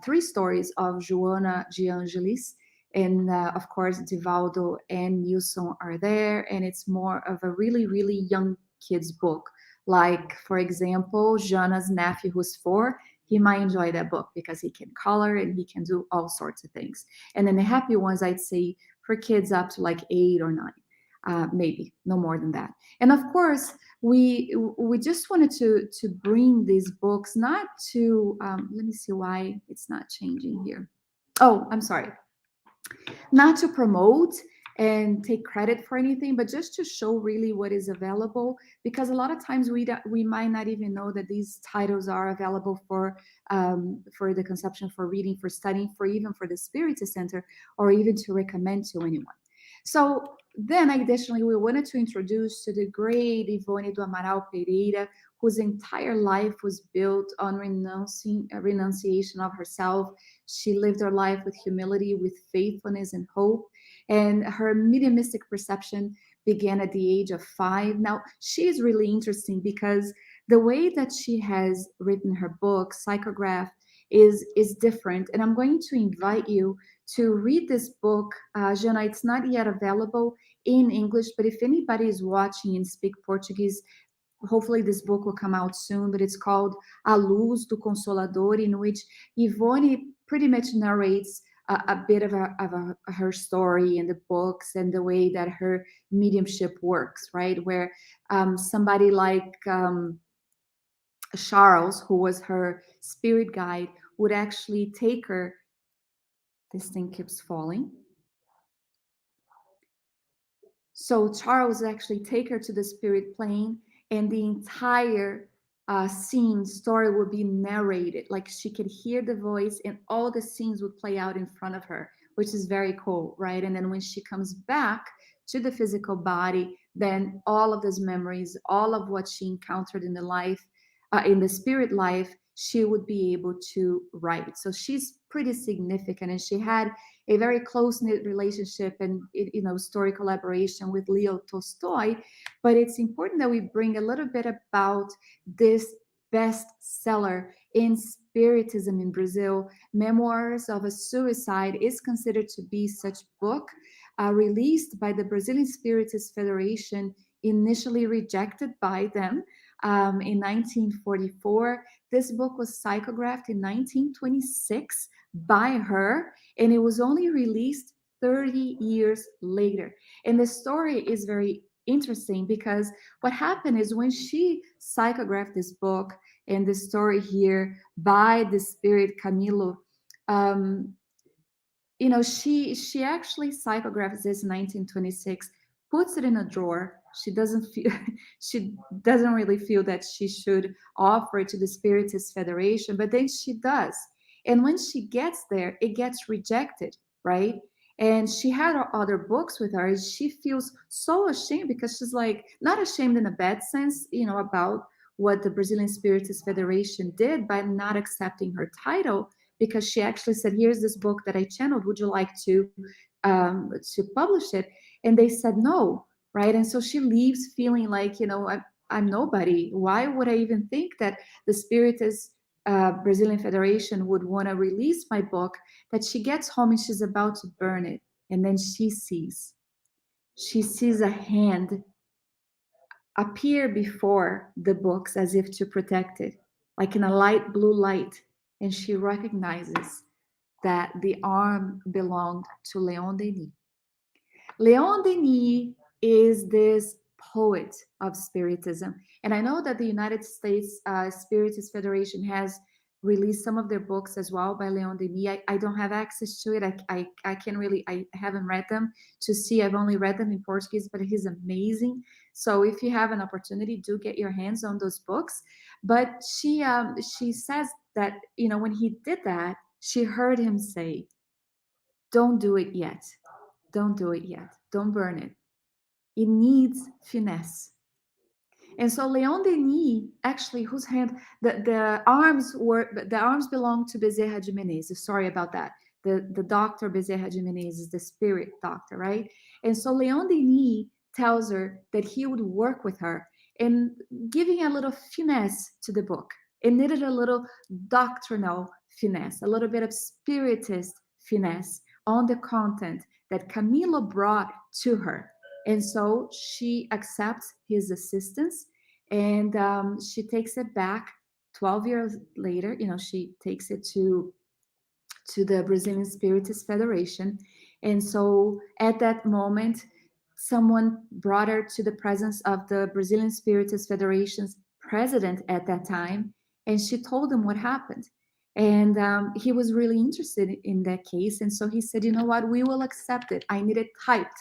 three stories of Joana de Angelis. And of course, Divaldo and Nilson are there. And it's more of a really, really young kids book. Like, for example, Jana's nephew, who's 4, he might enjoy that book because he can color and he can do all sorts of things. And then the happy ones, I'd say, for kids up to like 8 or 9. Maybe no more than that. And of course, we just wanted to bring these books not to let me see why it's not changing here. Oh, I'm sorry, not to promote and take credit for anything, but just to show really what is available. Because a lot of times we might not even know that these titles are available for the conception, for reading, for studying, for even for the Spiritist Center, or even to recommend to anyone. So then, additionally, we wanted to introduce to the great Ivone do Amaral Pereira, whose entire life was built on renunciation of herself. She lived her life with humility, with faithfulness and hope. And her mediumistic perception began at the age of 5. Now, she is really interesting because the way that she has written her book, Psychograph, is different. And I'm going to invite you to read this book. Jana, it's not yet available in English, but if anybody is watching and speak Portuguese, hopefully this book will come out soon. But it's called A Luz do Consolador, in which Ivone pretty much narrates a bit of her story in the books and the way that her mediumship works, right? Where somebody like Charles, who was her spirit guide, would actually take her. This thing keeps falling. So Charles actually take her to the spirit plane, and the entire story would be narrated. Like, she could hear the voice, and all the scenes would play out in front of her, which is very cool, right? And then when she comes back to the physical body, then all of those memories, all of what she encountered in the life, in the spirit life, she would be able to write. So she's pretty significant. And she had a very close knit relationship and, story collaboration with Leo Tolstoy. But it's important that we bring a little bit about this bestseller in Spiritism in Brazil. Memoirs of a Suicide is considered to be such book, released by the Brazilian Spiritist Federation, initially rejected by them in 1944. This book was psychographed in 1926 by her, and it was only released 30 years later. And the story is very interesting because what happened is when she psychographed this book and the story here by the spirit Camilo, um, she actually psychographs this in 1926, puts it in a drawer. She doesn't feel she doesn't really feel that she should offer it to the Spiritist Federation, but then she does. And when she gets there, it gets rejected, right? And she had her other books with her, and she feels so ashamed because she's like, not ashamed in a bad sense, about what the Brazilian Spiritist Federation did by not accepting her title, because she actually said, "Here's this book that I channeled. Would you like to publish it?" And they said no, right? And so she leaves feeling like, I'm nobody. Why would I even think that the Spiritist Brazilian Federation would want to release my book? That she gets home and she's about to burn it, and then she sees a hand appear before the books as if to protect it, like in a light blue light, and she recognizes that the arm belonged to Leon Denis. Leon Denis is this poet of Spiritism. And I know that the United States Spiritist Federation has released some of their books as well by Leon Denis. I don't have access to it. I can't really, I haven't read them to see. I've only read them in Portuguese, but he's amazing. So if you have an opportunity, do get your hands on those books. But she says that, when he did that, she heard him say, "Don't do it yet. Don't do it yet. Don't burn it. It needs finesse." And so Leon Denis, actually, whose hand the arms belong to Bezerra de Menezes. Sorry about that. The doctor Bezerra de Menezes is the spirit doctor, right? And so Leon Denis tells her that he would work with her in giving a little finesse to the book. It needed a little doctrinal finesse, a little bit of spiritist finesse on the content that Camilo brought to her. And so she accepts his assistance, and she takes it back 12 years later. She takes it to the Brazilian Spiritist Federation. And so at that moment, someone brought her to the presence of the Brazilian Spiritist Federation's president at that time, and she told him what happened. And he was really interested in that case. And so he said, "You know what? We will accept it. I need it typed."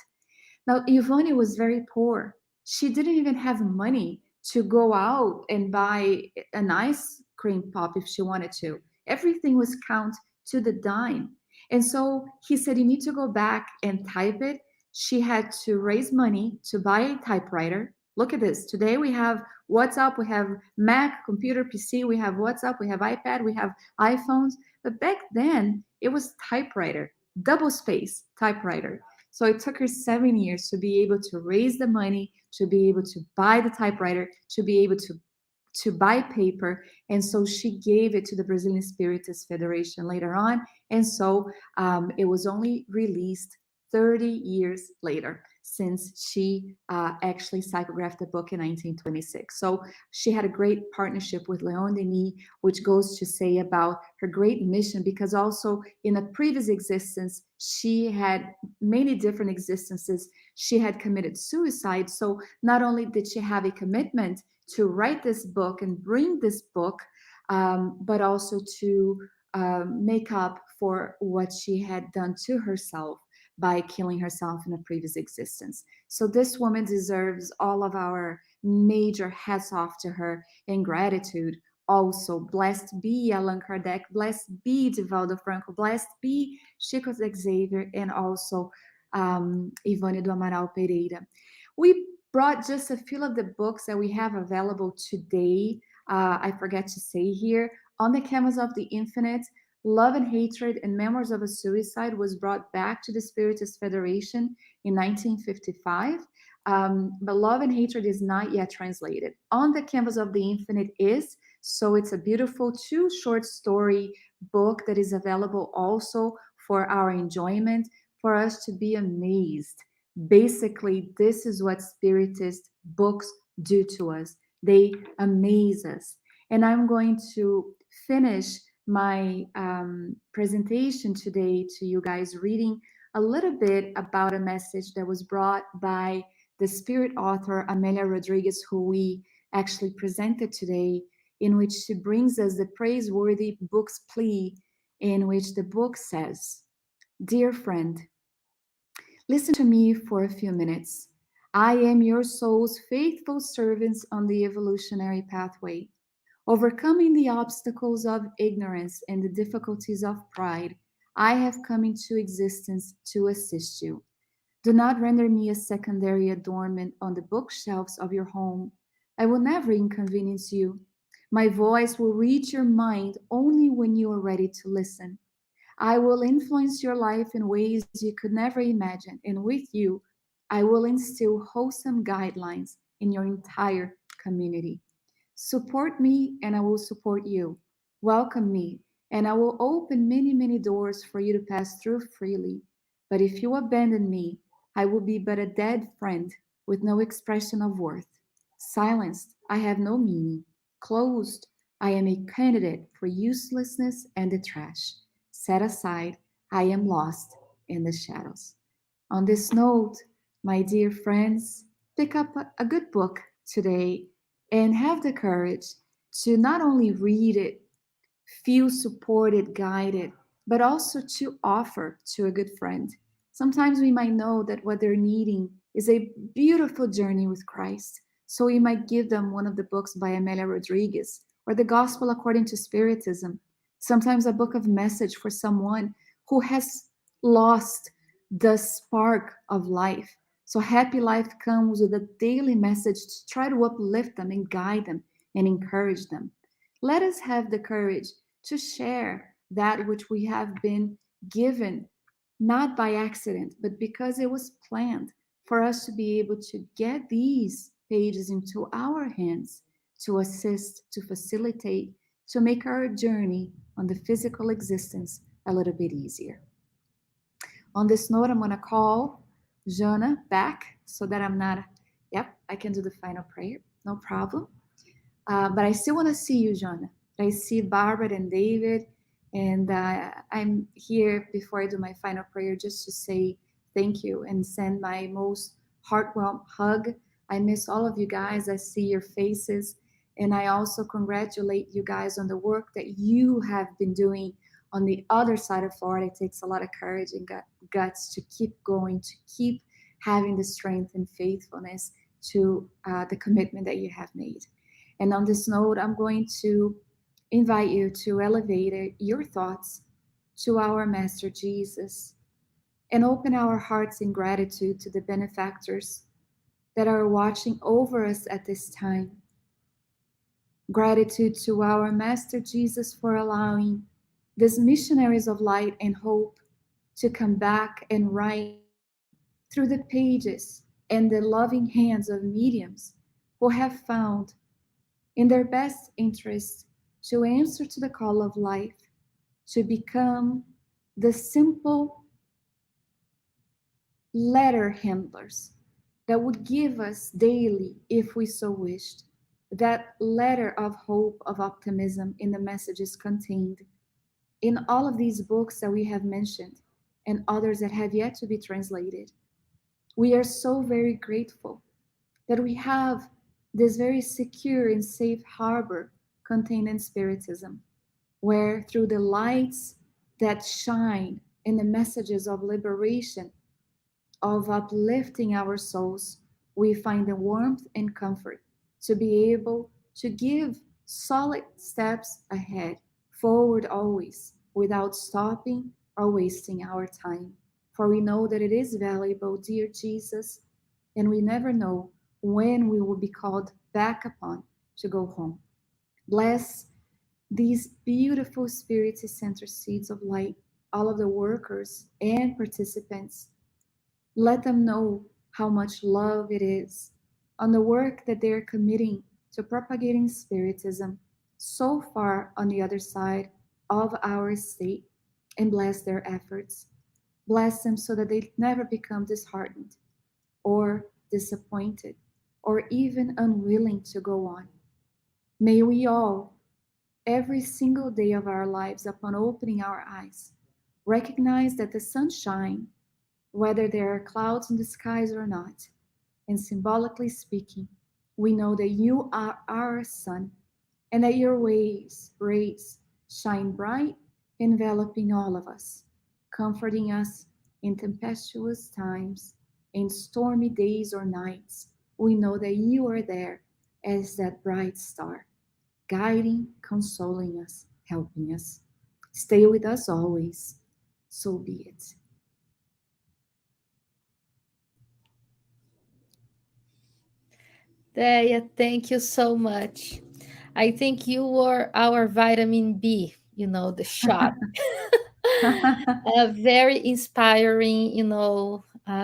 Now, Yvonne was very poor. She didn't even have money to go out and buy an ice cream pop if she wanted to. Everything was count to the dime. And so he said, "You need to go back and type it." She had to raise money to buy a typewriter. Look at this. Today we have WhatsApp, we have Mac, computer, PC, we have WhatsApp, we have iPad, we have iPhones. But back then, it was typewriter, double space typewriter. So it took her 7 years to be able to raise the money, to be able to buy the typewriter, to be able to buy paper. And so she gave it to the Brazilian Spiritist Federation later on. And so it was only released 30 years later, since she actually psychographed the book in 1926. So she had a great partnership with Leon Denis, which goes to say about her great mission, because also in a previous existence, she had many different existences. She had committed suicide. So not only did she have a commitment to write this book and bring this book, but also to make up for what she had done to herself by killing herself in a previous existence. So this woman deserves all of our major hats off to her in gratitude. Also, blessed be Allan Kardec, blessed be Divaldo Franco, blessed be Chico Xavier, and also Ivone do Amaral Pereira. We brought just a few of the books that we have available today. I forget to say here, on the Canvas of the Infinite, Love and Hatred and Memoirs of a Suicide was brought back to the Spiritist Federation in 1955, but Love and Hatred is not yet translated. On the Canvas of the Infinite is, so it's a beautiful two short story book that is available also for our enjoyment, for us to be amazed. Basically, this is what Spiritist books do to us. They amaze us. And I'm going to finish my presentation today to you guys reading a little bit about a message that was brought by the spirit author Amelia Rodriguez, who we actually presented today, in which she brings us the praiseworthy book's plea, in which the book says, "Dear friend, listen to me for a few minutes. I am your soul's faithful servants on the evolutionary pathway. Overcoming the obstacles of ignorance and the difficulties of pride, I have come into existence to assist you. Do not render me a secondary adornment on the bookshelves of your home. I will never inconvenience you. My voice will reach your mind only when you are ready to listen. I will influence your life in ways you could never imagine, and with you, I will instill wholesome guidelines in your entire community. Support me, and I will support you. Welcome me, and I will open many, many doors for you to pass through freely. But if you abandon me, I will be but a dead friend with no expression of worth. Silenced, I have no meaning. Closed, I am a candidate for uselessness and the trash. Set aside, I am lost in the shadows." On this note, my dear friends, pick up a good book today and have the courage to not only read it, feel supported, guided, but also to offer to a good friend. Sometimes we might know that what they're needing is a beautiful journey with Christ. So we might give them one of the books by Amelia Rodriguez or The Gospel According to Spiritism. Sometimes a book of message for someone who has lost the spark of life. So happy life comes with a daily message to try to uplift them and guide them and encourage them. Let us have the courage to share that which we have been given, not by accident, but because it was planned for us to be able to get these pages into our hands to assist, to facilitate, to make our journey on the physical existence a little bit easier. On this note, I'm going to call Jana back so that I'm not, yep, I can do the final prayer, no problem. But I still want to see you, Jana. I see Barbara and David, and I'm here before I do my final prayer just to say thank you and send my most heartwarming hug. I miss all of you guys. I see your faces, and I also congratulate you guys on the work that you have been doing on the other side of Florida. It takes a lot of courage and guts to keep going, to keep having the strength and faithfulness to the commitment that you have made. And on this note, I'm going to invite you to elevate your thoughts to our Master Jesus and open our hearts in gratitude to the benefactors that are watching over us at this time. Gratitude to our Master Jesus for allowing these missionaries of light and hope to come back and write through the pages and the loving hands of mediums who have found in their best interest to answer to the call of life, to become the simple letter handlers that would give us daily, if we so wished, that letter of hope, of optimism in the messages contained in all of these books that we have mentioned and others that have yet to be translated. We are so very grateful that we have this very secure and safe harbor contained in Spiritism, where through the lights that shine in the messages of liberation, of uplifting our souls, we find the warmth and comfort to be able to give solid steps ahead, forward always, without stopping or wasting our time. For we know that it is valuable, dear Jesus, and we never know when we will be called back upon to go home. Bless these beautiful spiritist center seeds of light, all of the workers and participants. Let them know how much love it is on the work that they're committing to propagating Spiritism so far on the other side of our state, and bless their efforts. Bless them so that they never become disheartened or disappointed or even unwilling to go on. May we all, every single day of our lives, upon opening our eyes, recognize that the sunshine, whether there are clouds in the skies or not, and symbolically speaking, we know that you are our sun and that your rays shine bright, enveloping all of us, comforting us in tempestuous times, in stormy days or nights. We know that you are there as that bright star, guiding, consoling us, helping us. Stay with us always. So be it. Dea, thank you so much. I think you were our vitamin B, the shot. Very inspiring,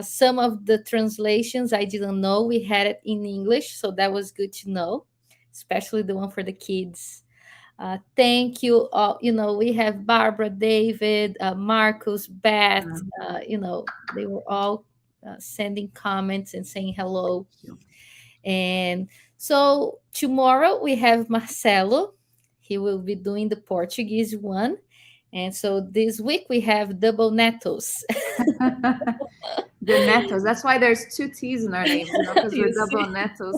some of the translations I didn't know we had it in English, so that was good to know, especially the one for the kids. Thank you. All, we have Barbara, David, Marcus, Beth. They were all sending comments and saying hello. Thank you. And so tomorrow we have Marcelo. He will be doing the Portuguese one. And so this week we have double netos. The netos. That's why there's two T's in our names, because we're You double see? netos.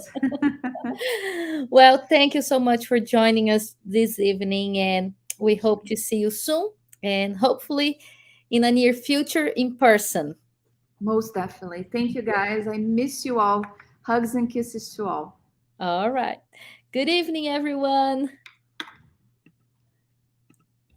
Well, thank you so much for joining us this evening, and we Thank hope you. to see you soon and hopefully in a near future in person. Most definitely. Thank you, guys. I miss you all. Hugs and kisses to all. All right. Good evening, everyone.